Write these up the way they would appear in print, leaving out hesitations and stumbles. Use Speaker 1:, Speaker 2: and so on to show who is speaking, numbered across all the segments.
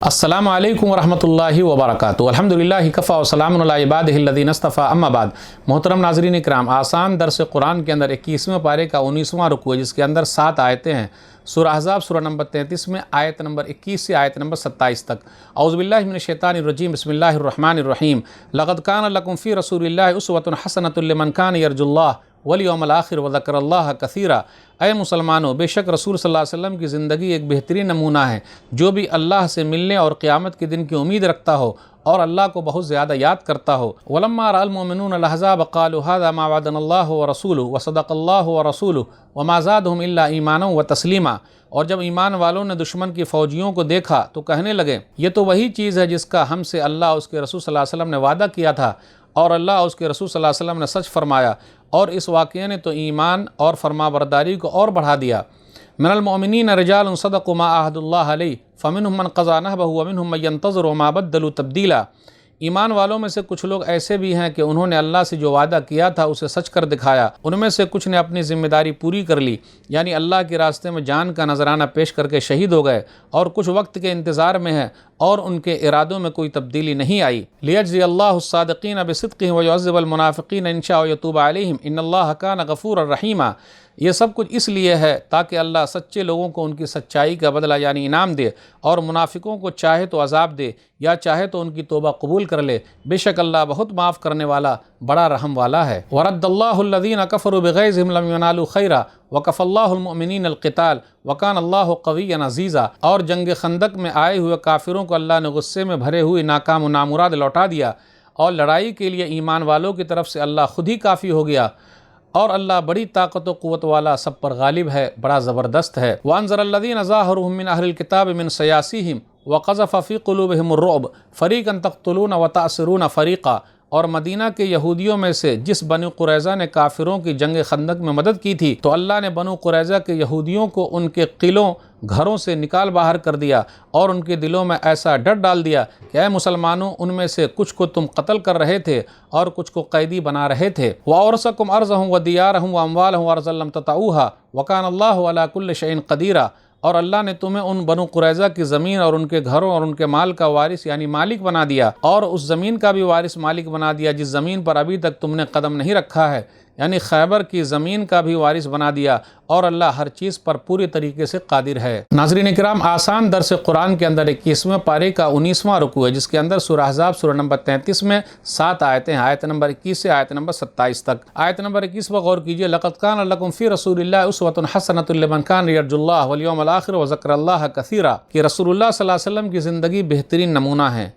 Speaker 1: अस्सलामु अलैकुम वरहमतुल्लाहि वबरकातुहू। अल्हम्दुलिल्लाहि कफ़ा व सलामुन अला इबादिहिल्लज़ीना इस्तफ़ा, अम्मा बाद। मोहतरम नाज़रीन इकराम, आसान दर्स कुरान के अंदर 21वें पारे का 19वां रुकू है, जिसके अंदर 7 आयतें हैं। सूरह अहज़ाब सूरह नंबर 33 में आयत नंबर 21 से आयत नंबर 27 तक। औज़ु बिल्लाहि मिनश शैतानिर रजीम, बिस्मिल्लाहिर रहमानिर रहीम। लक़द कान लकुम फ़ी रसूलिल्लाहि उस्वतुन हसनतुन लिमन कान यरजुल्लाह वल यौमल आखिर व ज़करल्लाह कसीरा। ऐ मुसलमानों, बेशक रसूल सल्लल्लाहु अलैहि वसल्लम की ज़िंदगी एक बेहतरीन नमूना है। जो भी अल्लाह से मिलने और क़यामत के दिन की उम्मीद रखता हो और अल्लाह को बहुत ज़्यादा याद करता हो। वलम्मा रअल मुमिनून अल अहज़ाब क़ालू हाज़ा मा वअदनल्लाहु व रसूलुहु व सदक़ल्लाहु व रसूलुहु व मा ज़ादहुम इल्ला ईमानन व तस्लीमा। और जब ईमान वालों ने दुश्मन की फ़ौजियों को देखा तो कहने लगे, ये तो वही चीज़ है जिसका हमसे अल्लाह उसके रसूल सल्लल्लाहु अलैहि वसल्लम ने वादा किया था और अल्लाह उसके रसूल सल्लल्लाहु अलैहि वसल्लम ने सच फरमाया। और इस वाक़ये ने तो ईमान और फरमाबरदारी को और बढ़ा दिया। मिनल मोमिनीन रिजालुन सदक़ू मा अहदुल्लाह अलैहि फ़मिनहुम मन क़ज़ा नहबहु व मिनहुम मन यंतज़िरु व मा बद्दलू तब्दीला। ईमान वालों में से कुछ लोग ऐसे भी हैं कि उन्होंने अल्लाह से जो वादा किया था उसे सच कर दिखाया। उनमें से कुछ ने अपनी ज़िम्मेदारी पूरी कर ली, यानी अल्लाह के रास्ते में जान का नजराना पेश करके शहीद हो गए, और कुछ वक्त के इंतज़ार में है और उनके इरादों में कोई तब्दीली नहीं आई। लियजज़ी अल्लाहु अस्सादिक़ीन बिसिद्क़िहिम व युअज़्ज़िबल मुनाफ़िक़ीन इन शाअ व यतूब अलैहिम इन्नल्लाह कान गफ़ूरर रहीमा। ये सब कुछ इसलिए है ताकि अल्लाह सच्चे लोगों को उनकी सच्चाई का बदला यानी इनाम दे, और मुनाफिकों को चाहे तो अजाब दे या चाहे तो उनकी तौबा कबूल कर ले। बेशक अल्लाह बहुत माफ़ करने वाला, बड़ा रहम वाला है। वरद्दल्लाहुल्लज़ीना कफ़रू बिग़ैज़िहिम लम यनालू खैरा व कफ़ल्लाहुल मुमिनीनल क़िताल व कान अल्लाहु क़विय्यन अज़ीज़ा। और जंग खंदक में आए हुए काफिरों को अल्लाह ने गुस्से में भरे हुए नाकाम व नामुराद लौटा दिया, और लड़ाई के लिए ईमान वालों की तरफ से अल्लाह खुद ही काफ़ी हो गया। और अल्लाह बड़ी ताकत व क़ुव्वत वाला, सब पर गालिब है, बड़ा ज़बरदस्त है। वअनज़रल्लज़ीना ज़ाहरुहुम मिन अहलिल किताब मिन सयासिहिम व क़ज़फ़ फ़ी क़ुलूबिहिमुर रुअब फ़रीक़न तक़्तुलून व तअसिरून फ़रीक़ा। और मदीना के यहूदियों में से जिस बनु कुरैज़ा ने काफिरों की जंग खंदक में मदद की थी, तो अल्लाह ने बनु कुरैज़ा के यहूदियों को उनके किलों घरों से निकाल बाहर कर दिया, और उनके दिलों में ऐसा डर डाल दिया कि ऐ मुसलमानों, उनमें से कुछ को तुम कत्ल कर रहे थे और कुछ को कैदी बना रहे थे। वअौरसकुम अर्ज़हुम व दियारहुम व अम्वालहुम व अर्ज़न लम ततऊहा व कान अल्लाहु अला कुल्लि शैइन क़दीरा। और अल्लाह ने तुम्हें उन बनु कुरैज़ा की ज़मीन और उनके घरों और उनके माल का वारिस यानी मालिक बना दिया, और उस ज़मीन का भी वारिस मालिक बना दिया जिस ज़मीन पर अभी तक तुमने कदम नहीं रखा है, यानी खैबर की ज़मीन का भी वारिस बना दिया। और अल्लाह हर चीज़ पर पूरी तरीके से कादिर है। नाज़रीन इकराम, आसान दर्स कुरान के अंदर 21वें पारे का 19वां रुकू है, जिसके अंदर सूरह अहज़ाब सूरह नंबर 33 में 7 आयतें हैं। आयत नंबर 21 से आयत नंबर 27 तक। आयत नंबर 21 पर गौर कीजिए। लक़द कान लकुम फ़ी रसूलिल्लाहि उस्वतुन हसनतुन लिमन कान यरजुल्लाह वल यौमल आखिर व ज़करल्लाह कसीरा। कि रसूलुल्लाह सल्लल्लाहु अलैहि वसल्लम की ज़िंदगी बेहतरीन नमूना है,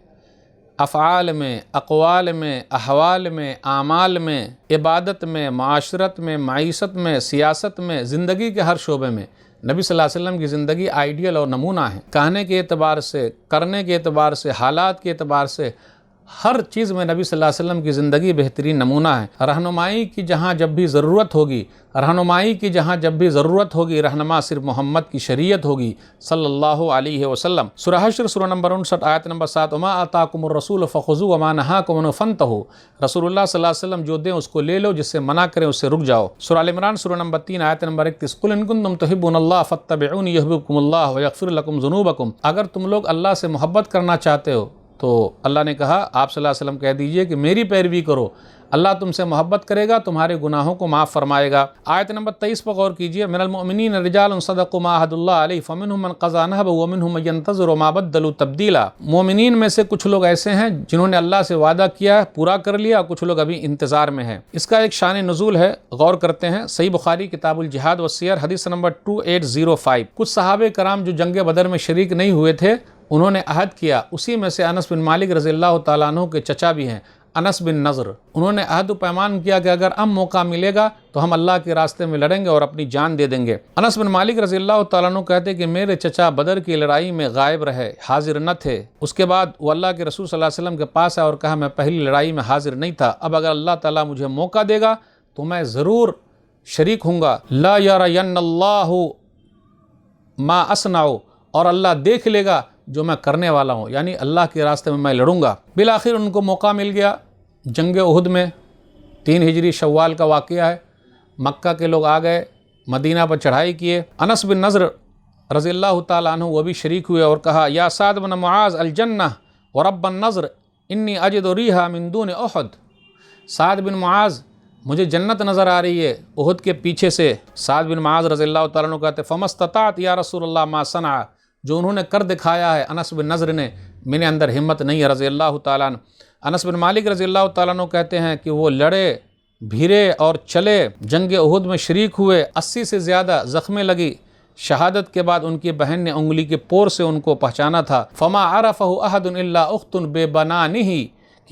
Speaker 1: अफ़आल में, अक़वाल में, अहवाल में, आमाल में, इबादत में, माशरत में, मईशत में, सियासत में, ज़िंदगी के हर शोबे में नबी सल्लल्लाहु अलैहि वसल्लम की ज़िंदगी आइडियल और नमूना है। कहने के एतबार से, करने के एतबार से, हालात के एतबार से, हर चीज़ में नबी सल्लल्लाहु अलैहि वसल्लम की ज़िंदगी बेहतरीन नमूना है। रहनुमाई की जहाँ जब भी ज़रूरत होगी, रहनुमाई की जहाँ जब भी ज़रूरत होगी, रहनुमा सिर्फ मोहम्मद की शरीयत होगी सल्लल्लाहु अलैहि वसल्लम। सूरह हश्र सूरह नंबर 59 आयत नंबर 7। वमा आताकुमुर रसूल फ़ख़ुज़ू वमा नहाकुम अन्हु फ़ंतहू। रसूलुल्लाह सल्लल्लाहु अलैहि वसल्लम जो दें उसको ले लो, जिससे मना करें उससे रुक जाओ। सूरह आल इमरान सूरह नंबर 3 आयत नंबर 31। कुल इन कुंतुम तुहिब्बुनल्लाह फ़त्तबिऊनी युहब्बुकुमुल्लाह व यग़फ़िर लकुम ज़ुनूबकुम। अगर तुम लोग अल्लाह से मोहब्बत करना चाहते हो तो अल्लाह ने कहा आप सल्लल्लाहु अलैहि वसल्लम कह दीजिए कि मेरी पैरवी करो, अल्लाह तुमसे मोहब्बत करेगा, तुम्हारे गुनाहों को माफ़ फरमाएगा। आयत नंबर 23 पर गौर कीजिए। मिनल मोमिनीन रिजालुन सदक़ू मा अहदुल्लाह अलैहि फ़मिनहुम मन क़ज़ा नहबहु व मिनहुम मन यंतज़िरु व मा बद्दलू तब्दीला। मोमिनीन में से कुछ लोग ऐसे हैं जिन्होंने अल्लाह से वादा किया है, पूरा कर लिया, कुछ लोग अभी इंतज़ार में हैं। इसका एक शान नुज़ूल है, गौर करते हैं। सही बुखारी किताबुल जिहाद व सियर हदीस नंबर 2805। कुछ सहाबे कराम जो जंग बदर में शरीक नहीं हुए थे, उन्होंने अहद किया। उसी में से अनस बिन मालिक रज़ियल्लाहु ताला अन्हु के चचा भी हैं, अनस बिन नज़र। उन्होंने अहद पैमान किया कि अगर अब मौका मिलेगा तो हम अल्लाह के रास्ते में लड़ेंगे और अपनी जान दे देंगे। अनस बिन मालिक रज़ियल्लाहु ताला अन्हु कहते कि मेरे चचा बदर की लड़ाई में गायब रहे, हाजिर न थे। उसके बाद वो अल्लाह के रसूल सल्लल्लाहु अलैहि वसल्लम के पास आए और कहा मैं पहली लड़ाई में हाजिर नहीं था, अब अगर अल्लाह ताला मुझे मौका देगा तो मैं ज़रूर शरीक हूँगा। ला यरयन्नल्लाहु मा असनाउ। और अल्लाह देख लेगा जो मैं करने वाला हूँ, यानी अल्लाह के रास्ते में मैं लड़ूंगा। बिल आखिर उनको मौका मिल गया। जंग उहुद में 3 हिजरी शव्वाल का वाक़या है। मक्का के लोग आ गए, मदीना पर चढ़ाई किए। अनस बिन नज़र رضی اللہ تعالیٰ عنہ وہ بھی شریک ہوئے اور کہا یا سعد بن معاذ الجنہ ورب النظر انی اجد ریحا من دون احد، سعد بن معاذ مجھے جنت نظر آ رہی ہے احد کے پیچھے سے۔ سعد بن معاذ رضی اللہ تعالیٰ عنہ کہتے فمستطاعت یا رسول اللہ ما صنع، جو انہوں نے کر دکھایا ہے انس بن نضر نے، میں نے اندر ہمت نہیں ہے رضی اللہ تعالیٰ عنہ۔ انس بن مالک رضی اللہ تعالیٰ عنہ کہتے ہیں کہ وہ لڑے بھیرے اور چلے، جنگ احد میں شریک ہوئے، 80 سے زیادہ زخمیں لگی۔ شہادت کے بعد ان کی بہن نے انگلی کے پور سے ان کو پہچانا تھا۔ فما عرفہ احد الا اخت ببنانہ،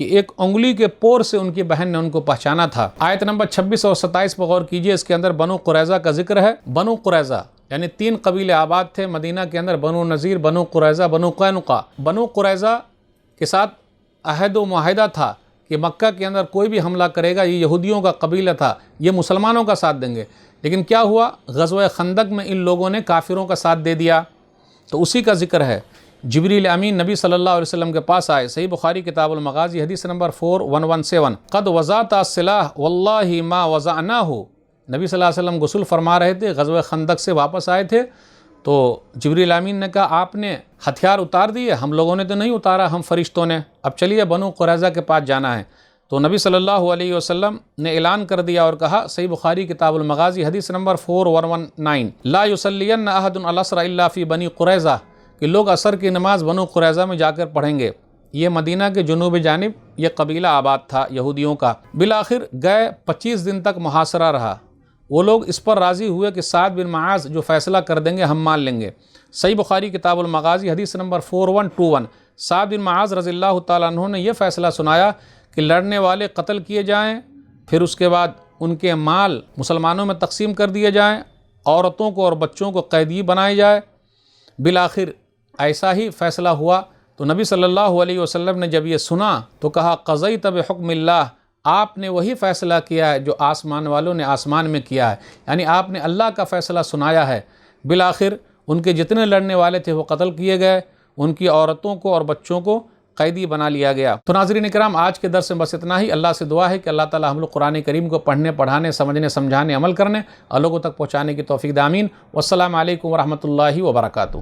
Speaker 1: کہ ایک انگلی کے پور سے ان کی بہن نے ان کو پہچانا تھا۔ آیت نمبر 26 اور 27 پر غور کیجئے، اس کے اندر بنو قریظہ کا ذکر ہے۔ بنو قریظہ یعنی 3 قبیلے آباد تھے مدینہ کے اندر، بنو نذیر، بنو قریظہ، بنو قینقاع۔ بنو قریظہ کے ساتھ عہد و معاہدہ تھا کہ مکہ کے اندر کوئی بھی حملہ کرے گا، یہ یہودیوں کا قبیلہ تھا، یہ مسلمانوں کا ساتھ دیں گے۔ لیکن کیا ہوا، غزوہ خندق میں ان لوگوں نے کافروں کا ساتھ دے دیا، تو اسی کا ذکر ہے۔ جبریل امین نبی صلی اللہ علیہ وسلم کے پاس آئے، صحیح بخاری کتاب المغازی حدیث نمبر 4117، قد وضعت السلاح واللہ ما وضعناہ، نبی صلی اللہ علیہ وسلم غسل فرما رہے تھے، غزوہ خندق سے واپس آئے تھے، تو جبریل امین نے کہا آپ نے ہتھیار اتار دیے؟ ہم لوگوں نے تو نہیں اتارا، ہم فرشتوں نے، اب چلیے بنو قریظہ کے پاس جانا ہے۔ تو نبی صلی اللہ علیہ وسلم نے اعلان کر دیا اور کہا، صحیح بخاری کتاب المغازی حدیث نمبر 4119، لا یصلین احد العصر الا فی بنی قریظہ، کہ لوگ عصر کی نماز بنو قریظہ میں جا کر پڑھیں گے۔ یہ مدینہ کے جنوب جانب یہ قبیلہ آباد تھا یہودیوں کا۔ بالآخر گئے 25 دن تک محاصرہ رہا، وہ لوگ اس پر راضی ہوئے کہ سعد بن معاذ جو فیصلہ کر دیں گے ہم مان لیں گے۔ صحیح بخاری کتاب المغازی حدیث نمبر 4121، سعد بن معاذ رضی اللہ تعالیٰ عنہ نے یہ فیصلہ سنایا کہ لڑنے والے قتل کیے جائیں، پھر اس کے بعد ان کے مال مسلمانوں میں تقسیم کر دیے جائیں، عورتوں کو اور بچوں کو قیدی بنائے جائے۔ بالآخر ایسا ہی فیصلہ ہوا۔ تو نبی صلی اللہ علیہ وسلم نے جب یہ سنا تو کہا قضیت بحکم اللہ، آپ نے وہی فیصلہ کیا ہے جو آسمان والوں نے آسمان میں کیا ہے، یعنی آپ نے اللہ کا فیصلہ سنایا ہے۔ بالآخر ان کے جتنے لڑنے والے تھے وہ قتل کیے گئے، ان کی عورتوں کو اور بچوں کو قیدی بنا لیا گیا۔ تو ناظرین اکرام، آج کے درس میں بس اتنا ہی۔ اللہ سے دعا ہے کہ اللہ تعالی ہم لوگ قرآن کریم کو پڑھنے، پڑھانے، سمجھنے، سمجھانے، عمل کرنے اور لوگوں تک پہنچانے کی توفیق دے، آمین۔ والسلام علیکم ورحمۃ اللہ وبرکاتہ۔